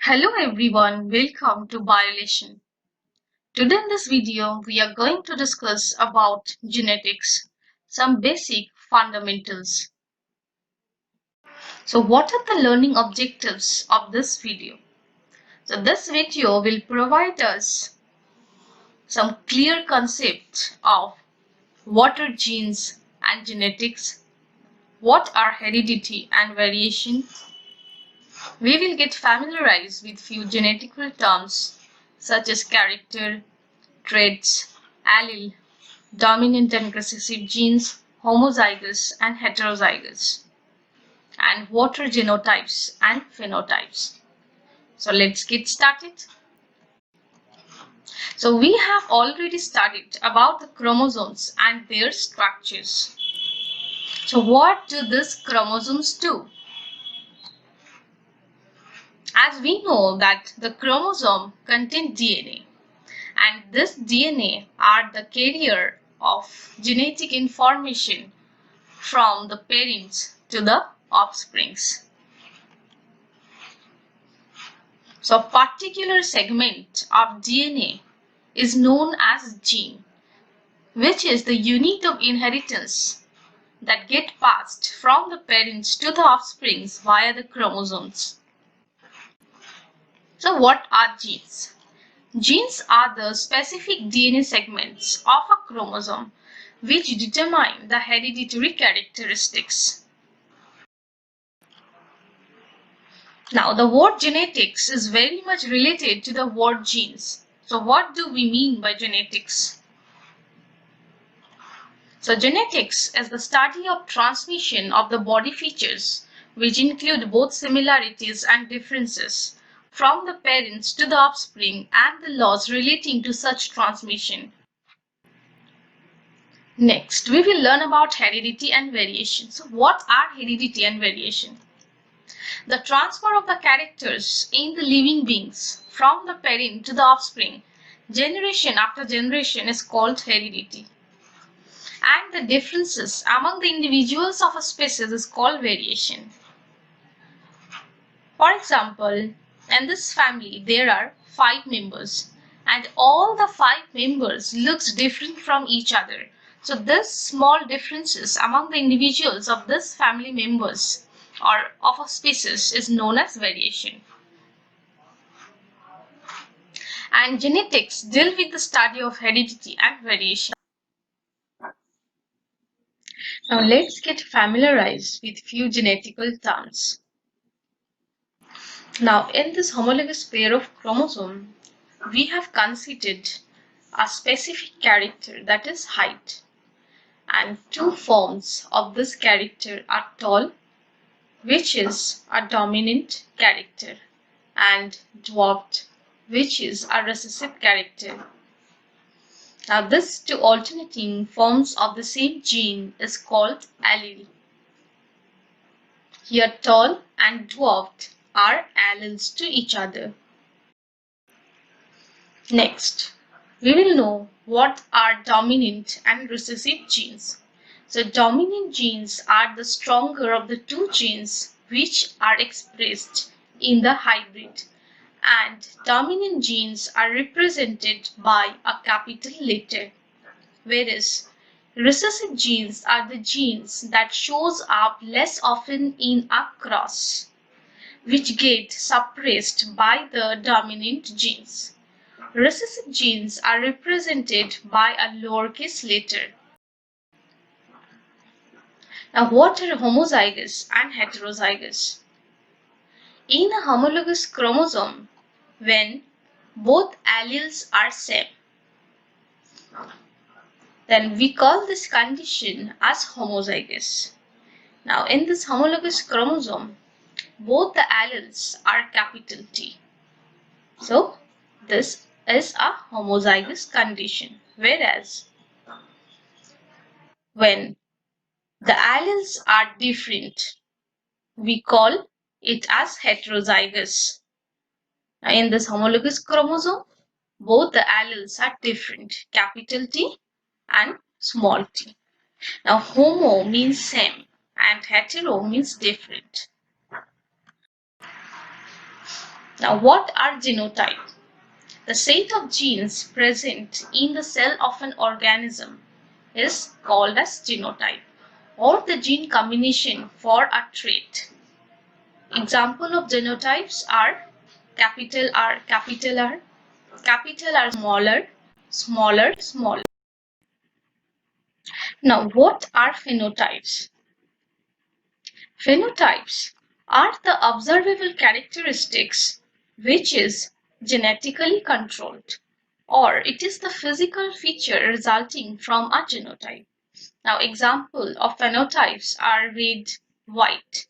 Hello everyone, welcome to Biolation. Today in this video, we are going to discuss about genetics, some basic fundamentals. So what are the learning objectives of this video? So this video will provide us some clear concept of what are genes and genetics, what are heredity and variation. We will get familiarized with few genetical terms such as character, traits, allele, dominant and recessive genes, homozygous and heterozygous, and what are genotypes and phenotypes. So let's get started. So we have already studied about the chromosomes and their structures. So what do these chromosomes do? As we know that the chromosome contains DNA, and this DNA are the carrier of genetic information from the parents to the offsprings. So a particular segment of DNA is known as gene, which is the unit of inheritance that get passed from the parents to the offsprings via the chromosomes. So what are genes? Genes are the specific DNA segments of a chromosome which determine the hereditary characteristics. Now, the word genetics is very much related to the word genes. So, what do we mean by genetics? So, genetics is the study of transmission of the body features, which include both similarities and differences from the parents to the offspring and the laws relating to such transmission. Next, we will learn about heredity and variation. So, what are heredity and variation? The transfer of the characters in the living beings from the parent to the offspring, generation after generation, is called heredity. And the differences among the individuals of a species is called variation. For example, in this family there are 5 members and all the 5 members looks different from each other. So this small differences among the individuals of this family members or of a species is known as variation. And genetics deal with the study of heredity and variation. Now let's get familiarized with few genetical terms. Now in this homologous pair of chromosome, we have considered a specific character, that is height. And two forms of this character are tall, which is a dominant character, and dwarfed, which is a recessive character. Now these two alternating forms of the same gene is called allele. Here tall and dwarfed are alleles to each other. Next, we will know what are dominant and recessive genes. So dominant genes are the stronger of the two genes which are expressed in the hybrid, and dominant genes are represented by a capital letter, whereas recessive genes are the genes that shows up less often in a cross, which get suppressed by the dominant genes. Recessive genes are represented by a lowercase letter. Now, what are homozygous and heterozygous? In a homologous chromosome, when both alleles are same, then we call this condition as homozygous. Now, in this homologous chromosome, both the alleles are capital T. So, this is a homozygous condition. Whereas, when the alleles are different, we call it as heterozygous. Now, in this homologous chromosome, both the alleles are different, capital T and small t. Now, homo means same and hetero means different. Now, what are genotypes? The set of genes present in the cell of an organism is called as genotype, or the gene combination for a trait. Example of genotypes are capital R, capital R, capital R smaller, smaller, smaller. Now, what are phenotypes? Phenotypes are the observable characteristics which is genetically controlled, or it is the physical feature resulting from a genotype. Now, example of phenotypes are red, white.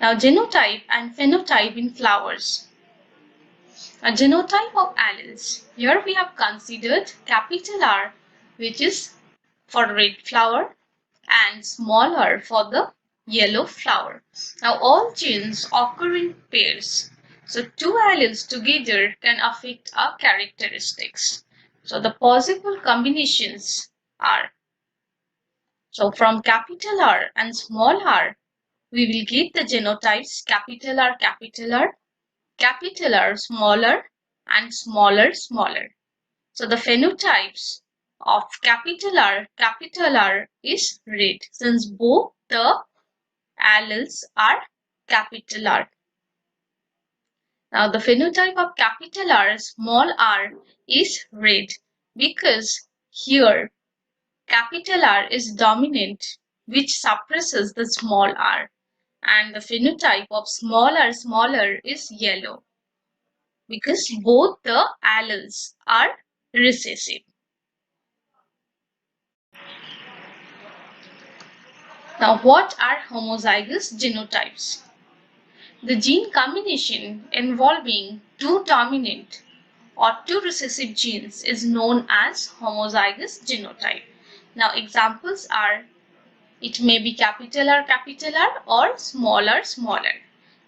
Now, genotype and phenotype in flowers. A genotype of alleles. Here we have considered capital R, which is for red flower, and small r for the yellow flower. Now, all genes occur in pairs. So, two alleles together can affect our characteristics. So, the possible combinations are, so from capital R and small r, we will get the genotypes capital R, capital R, smaller, and smaller, smaller. So the phenotypes of capital R is red, since both the alleles are capital R. Now the phenotype of capital R, small r is red because here capital R is dominant, which suppresses the small r, and the phenotype of smaller is yellow because both the alleles are recessive. Now, what are homozygous genotypes? The gene combination involving two dominant or two recessive genes is known as homozygous genotype. Now, examples are, it may be capital R or smaller, smaller.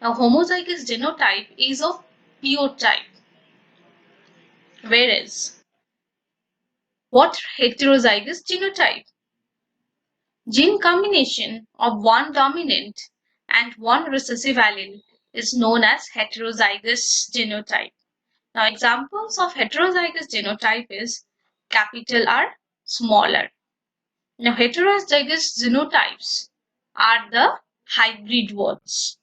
Now, homozygous genotype is of pure type, whereas what heterozygous genotype? Gene combination of one dominant and one recessive allele is known as heterozygous genotype. Now, examples of heterozygous genotype is capital R, smaller. Now, heterozygous genotypes are the hybrid ones.